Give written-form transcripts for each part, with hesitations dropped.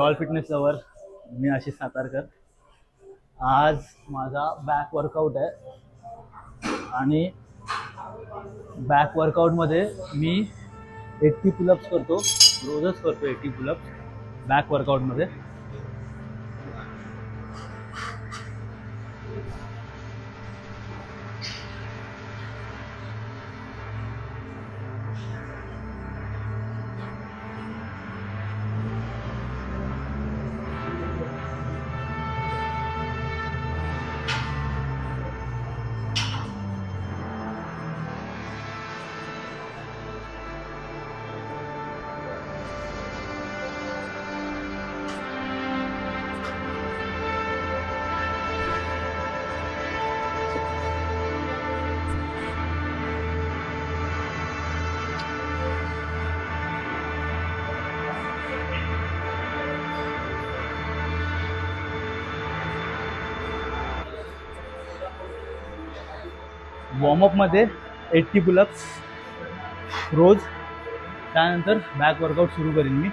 All fitness lover, मी आशिष सातारकर. आज माझा back workout आहे आणि बॅक वर्कआउटमध्ये मी 80 पुलअप्स करतो. रोजच करतो 80 पुलअप्स बॅक वर्कआउटमध्ये. वॉर्मअपमध्ये 80 पुलअप्स रोज, त्यानंतर बॅक वर्कआउट सुरू करीन मी.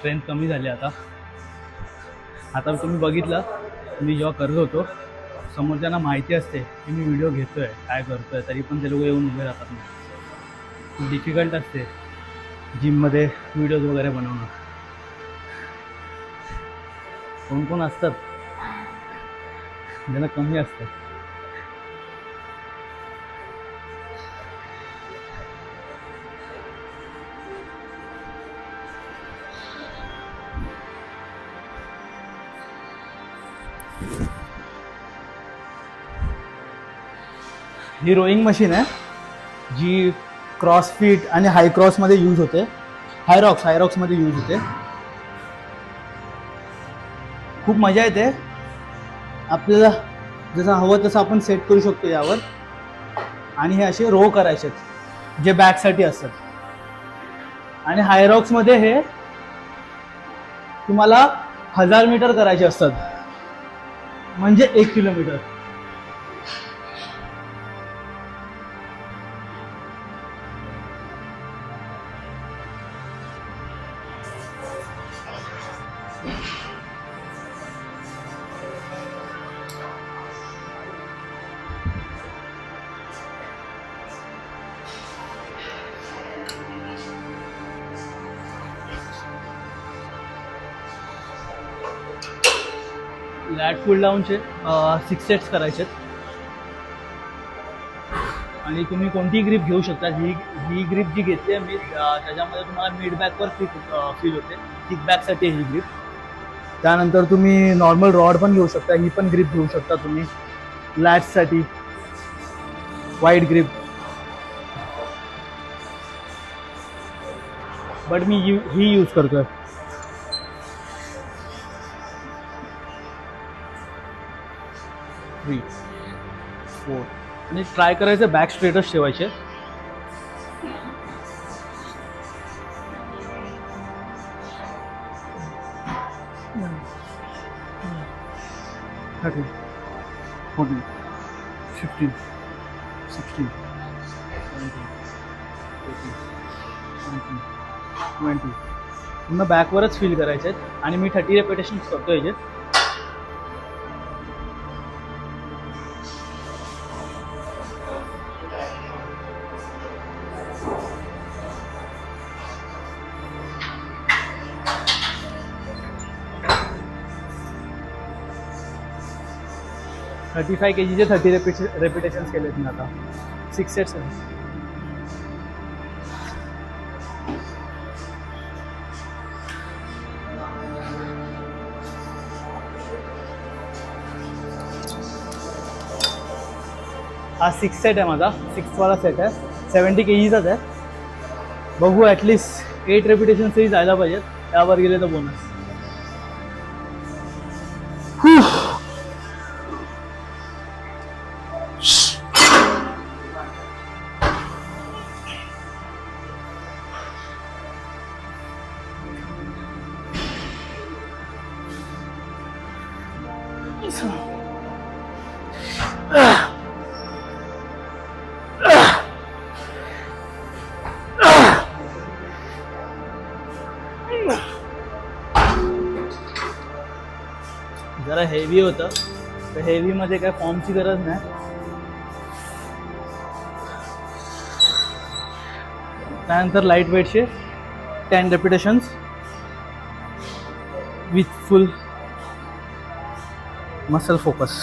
स्ट्रेंथ कमी झाली आता तुम्ही बघितलं मी जेव्हा करत होतो, समोरच्यांना माहिती असते की मी व्हिडिओ घेतोय, काय करतोय, तरी पण ते लोक येऊन उभे राहतात. खूप डिफिकल्ट असते जिममध्ये व्हिडिओज वगैरे बनवणं. कोण कोण असतात ज्यांना कमी असतं. ही रोईंग मशीन आहे जी क्रॉसफिट आणि हाय क्रॉसमध्ये यूज होते. हायरॉक्समध्ये यूज होते. खूप मजा येते. आपल्याला जसं हवं तसं आपण सेट करू शकतो यावर. आणि हे असे रो करायचे जे बॅकसाठी असतात. आणि हायरॉक्समध्ये हे तुम्हाला 1000 मीटर करायचे असतात, म्हणजे 1 किलोमीटर. लॅट पुल डाऊनचे 6 सेट्स करायचे आणि तुम्ही कोणतीही ग्रिप घेऊ शकता. ही ग्रिप जी घेतली आहे मी, त्याच्यामध्ये तुम्हाला मिड बॅकवर फील होते. किक बॅकसाठी ही ग्रिप. त्यानंतर तुम्ही नॉर्मल रॉड पण घेऊ शकता. ही पण ग्रिप घेऊ शकता तुम्ही लॅट्ससाठी. Wide grip. बट मी ही यूज करतोय. थ्री 4 आणि ट्राय करायचं बॅक स्ट्रेटच ठेवायचे. 13 14 15 16 17 18 19 20. पुन्हा बॅकवरच फील करायचे आहेत आणि मी 30 रेपिटेशन्स करतो याचे. थर्टी 35 kgचे 30 रेपिटेशन्स केलेत मी आता. 6 सेट्स आहेत. हा 6 सेट आहे माझा. 6 वाला सेट आहे. 70 kgचाच आहे. बघू ॲटलिस्ट 8 रेपिटेशन्स तरी जायला पाहिजेत. त्यावर गेले तर बोनस. जरा हेवी होतं, तर हेवी मध्ये काय फॉर्मची गरज नाही. त्यानंतर लाईट वेटचे 10 repetitions with full muscle focus.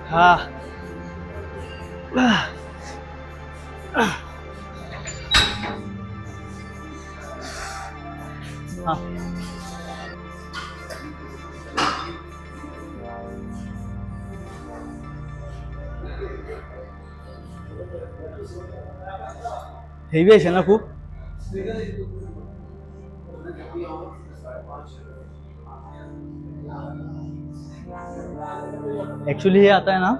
हा हा हेवी असेल ना खूप. ऍक्च्युली हे आता आहे ना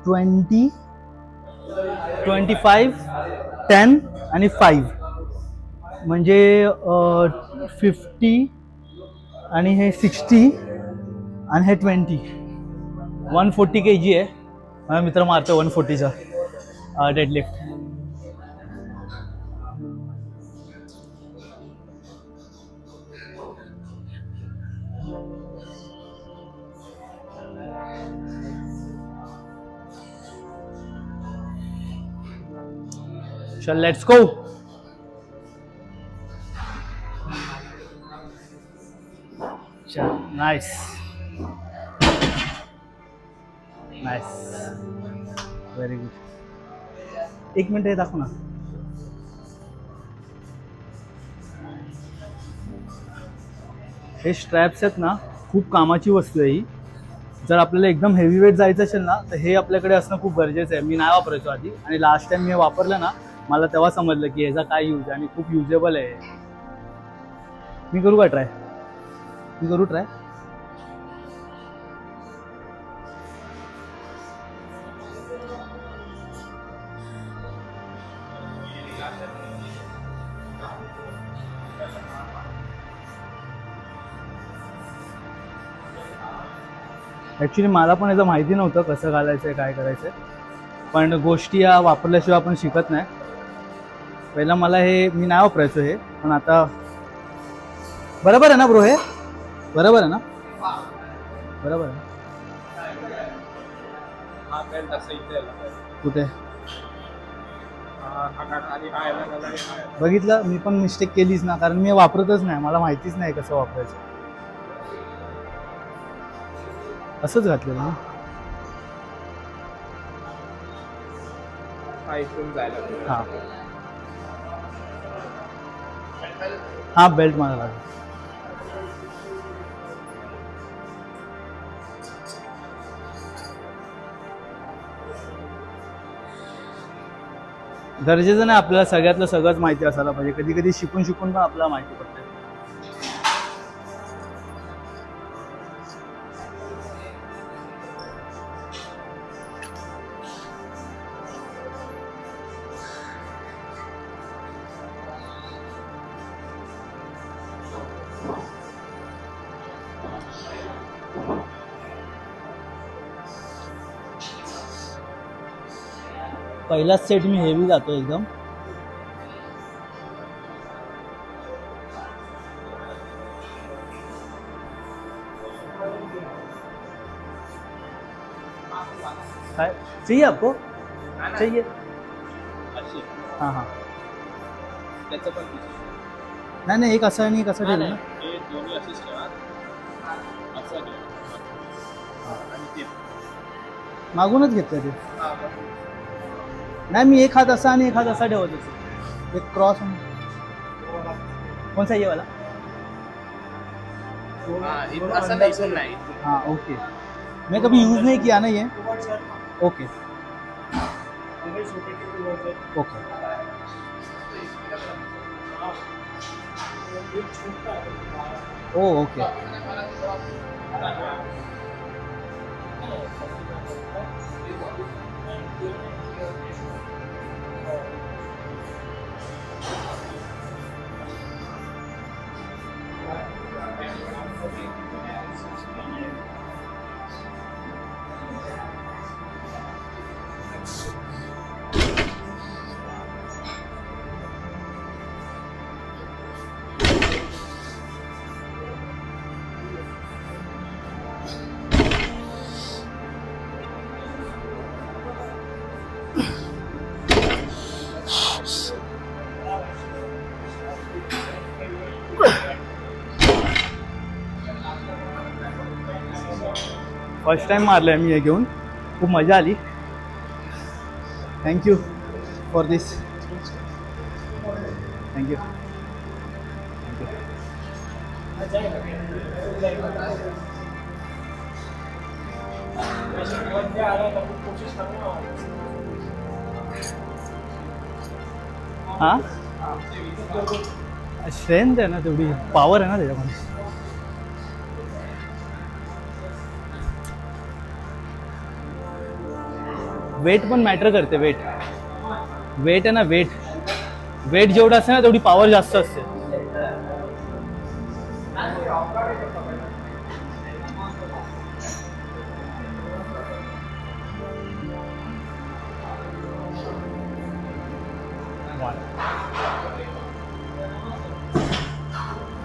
20, 25, 10 आणि 5 म्हणजे 50 आणि हे 60 आणि हे 20. 140 kg आहे. माझा मित्र मारतो 140चा डेडलिफ्ट. चल लेट्स गो. चल nice nice very good. 1 minute हे दाखव ना. हे स्ट्रॅप्स आहेत ना, खूप कामाची वस्तू आहे ही. जर आपल्याला एकदम हेवी वेट जायचं असेल ना, तर हे आपल्याकडे असणं खूप गरजेचं आहे. मी नाही वापरायचो आधी, आणि लास्ट टाइम मी वापरलं ना, मला तेव्हा समजलं की ह्याचा काय यूज आहे आणि खूप युजेबल आहे. मी करू का ट्राय? मी करू ट्राय. ॲक्च्युली मला पण याचं माहिती नव्हतं कसं घालायचं आहे, काय करायचं आहे. पण गोष्टी या वापरल्याशिवाय आपण शिकत नाही. पहिला मला हे मी नाही वापरायचो हे, पण आता बरोबर आहे ना ब्रो? हे बरोबर आहे ना? बरोबर आहे. कुठे बघितलं? मी पण मिस्टेक केलीच ना, कारण मी वापरतच नाही, मला माहितीच नाही कसं वापरायचं. असंच घातलेलं ना. हां हां बेल्ट मला लागेल. गरजेचं नाही आपल्याला सगळ्यातलं सगळंच माहिती असायला पाहिजे. कधी कधी शिकून शिकून पण आपल्याला माहिती पडते. पहिलाच सेट मी हेवी जातो एकदम. काय चाहिए आपको? चाहिए? हाँ हाँ नाही नाही, एक असं आणि एक असं ठेवलं ना. मागूनच घेतलं ते. नहीं मैं एक हाथ ऐसा नहीं एक हाथ ऐसा ठेवत होतो. एक क्रॉस कौन सा ये वाला? असं नाही, इथून नाही. हाँ ओके, मैं कभी यूज़ नहीं किया ना ये. Okay okay. Oh okay. First time मारलं आहे मी हे घेऊन, खूप मजा आली. Thank you for this. थँक्यू. हां स्ट्रेंथ आहे ना तेवढी, पॉवर आहे ना त्याच्यामध्ये. वेट पण मॅटर करते. वेट आहे ना, वेट जेवढं असते ना तेवढी पॉवर जास्त असते.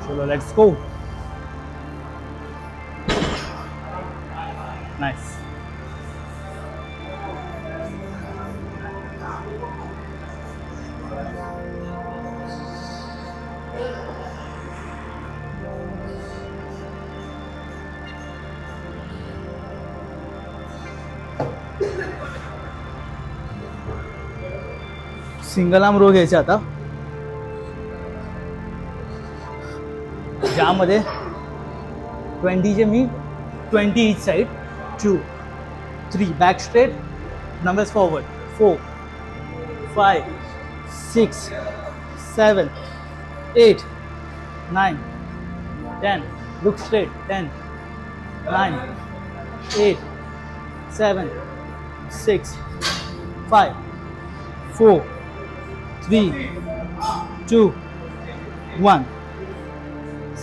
चलो let's go. Nice. Single arm row घ्यायचे आता, ज्यामध्ये 20 चे मी 20 each side. 2 3 back straight, numbers forward. 4 5 6 7 8 9 10. Look straight. 10 9 8 7 6 5 4 3 2 1.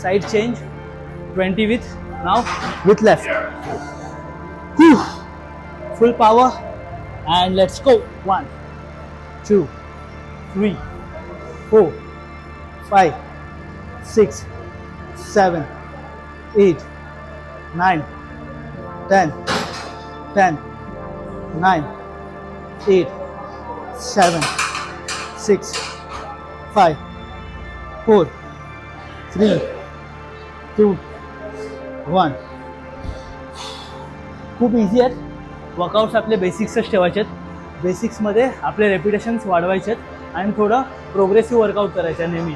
Side change. 20 with, now with left. Whew. Full power and let's go. 1 2 3 4 5 6 7 8 9 10 10 9 8 7 6 5 4 3 2 1. खूप इझी आहेत वर्कआउट्स. आपले बेसिक्सच ठेवायचे आहेत. बेसिक्समध्ये आपले रेपिटेशन्स वाढवायचे आहेत आणि थोडं प्रोग्रेसिव्ह वर्कआउट करायचं आहे नेहमी.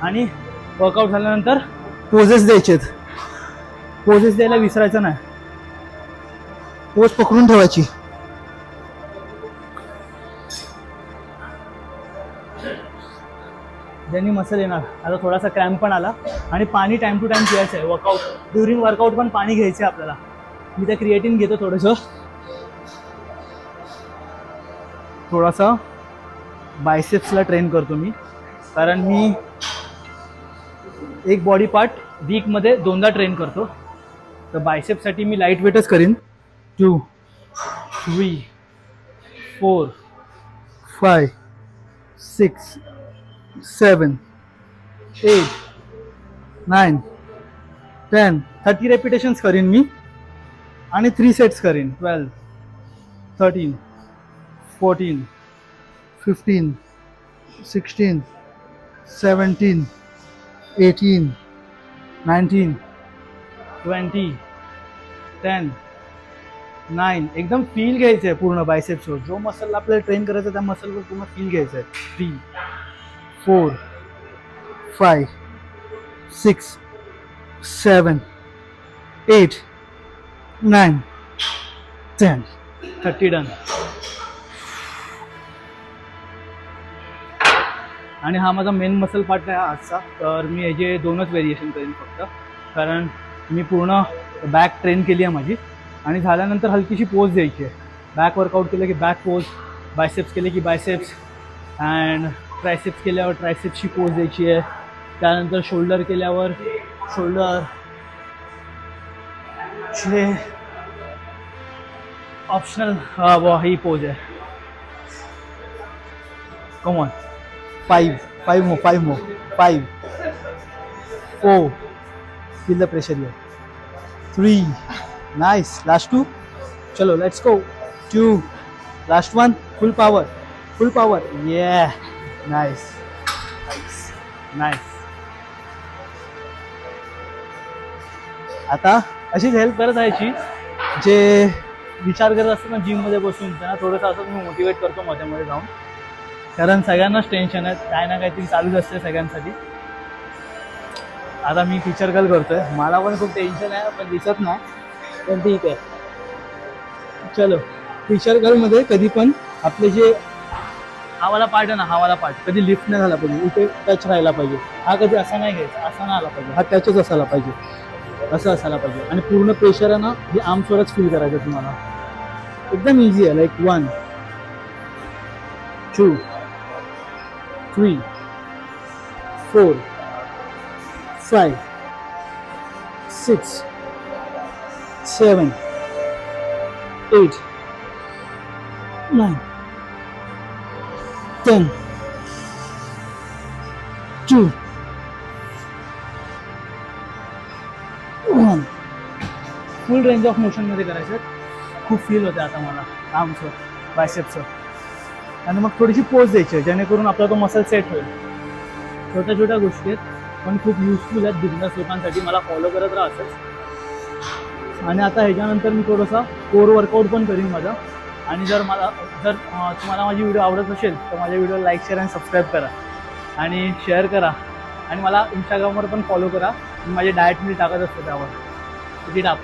आणि वर्कआउट झाल्यानंतर पोजेस द्यायचे आहेत. पोजेस द्यायला विसरायचं नाही. पोज पकडून ठेवायची. ज्यांनी मसल येणार. आता थोडासा क्रॅम्प पण आला आणि पाणी टाइम टू टाइम प्यायचं आहे. वर्कआउट ड्युरिंग वर्कआउट पण पाणी घ्यायचं आहे आपल्याला. मी ते क्रिएटिन घेतो थोडासा बायसेप्सला ट्रेन करतो मी, कारण मी एक बॉडी पार्ट वीकमध्ये 2दा ट्रेन करतो. तर बायसेप्ससाठी मी लाईट वेटच करीन. 2 3 4 5 6 7 8 9 10. 30 रेपिटेशन्स करीन मी आणि 3 सेट्स करीन. 12 13 14 15 16 17 18 19 20 10 9. एकदम फील घ्यायचं आहे पूर्ण बायसेप्सवर. जो मसलला आपल्याला ट्रेन करायचं त्या मसलवर पूर्ण फील घ्यायचं आहे. 3 4 5 6 7 8 9 10 30 डन. आणि हा माझा मेन मसल पार्ट आहे आजचा. तर मी याचे 2च व्हेरिएशन करेन फक्त, कारण मी पूर्ण बॅक ट्रेन केली आहे माझी. आणि झाल्यानंतर हलकीशी पोज द्यायची आहे. बॅक वर्कआउट केलं की बॅक पोज, बायसेप्स केले की बायसेप्स, अँड ट्रायसेप्स केल्यावर ट्रायसेप्सची पोज द्यायची आहे. त्यानंतर शोल्डर केल्यावर शोल्डरचे ऑप्शनल ही पोज आहे. Come on. 5 more 5 4 feel the pressure here. 3 nice. Last 2. Chalo, let's go. 2 last one. Full power. Yeah, nice. आता अशीच हेल्प करत राहायची. जे विचार करत असतात ना जिम मध्ये बसून, त्यांना थोडंसं असं मी मोटिवेट करतो मध्ये जाऊन, कारण सगळ्यांनाच टेन्शन आहे, काय ना काहीतरी चालूच असते सगळ्यांसाठी. आता मी फीचर गर्ल करतोय, मला पण खूप टेन्शन आहे, पण दिसत नाही, पण ठीक आहे. चलो, फीचर गर्लमध्ये कधी पण आपले जे हा वाला पार्ट आहे ना, हा वाला पार्ट कधी लिफ्ट नाही झाला पाहिजे, इथे टच राहायला पाहिजे. हा कधी असा नाही घ्यायचा, असा नाही आला पाहिजे, हा टचच असायला पाहिजे, असं असायला पाहिजे. आणि पूर्ण प्रेशर आहे ना हे आर्म्सवरच फील करायचं तुम्हाला. एकदम इझी आहे. Like 1 2 3 4 5 6 7 8 9 10 2 1. Full range of motion मध्ये करायचं. खूप फील होते आता मला आर्मचं, बायसेप्सचं. आणि मग थोडीशी पोज द्यायची जेणेकरून आपला तो मसल सेट होईल. छोट्या छोट्या गोष्टी आहेत पण खूप युजफुल आहेत बिझनेस लोकांसाठी. मला फॉलो करत राहा. आणि आता ह्याच्यानंतर मी थोडासा कोर वर्कआउट पण करीन माझा. आणि जर तुम्हाला माझी व्हिडिओ आवडत असेल तर माझ्या व्हिडिओला लाईक, शेअर आणि सबस्क्राईब करा आणि शेअर करा. आणि मला इंस्टाग्रामवर पण फॉलो करा. मी माझे डाएट मी टाकत असतो त्यावर. किती टाक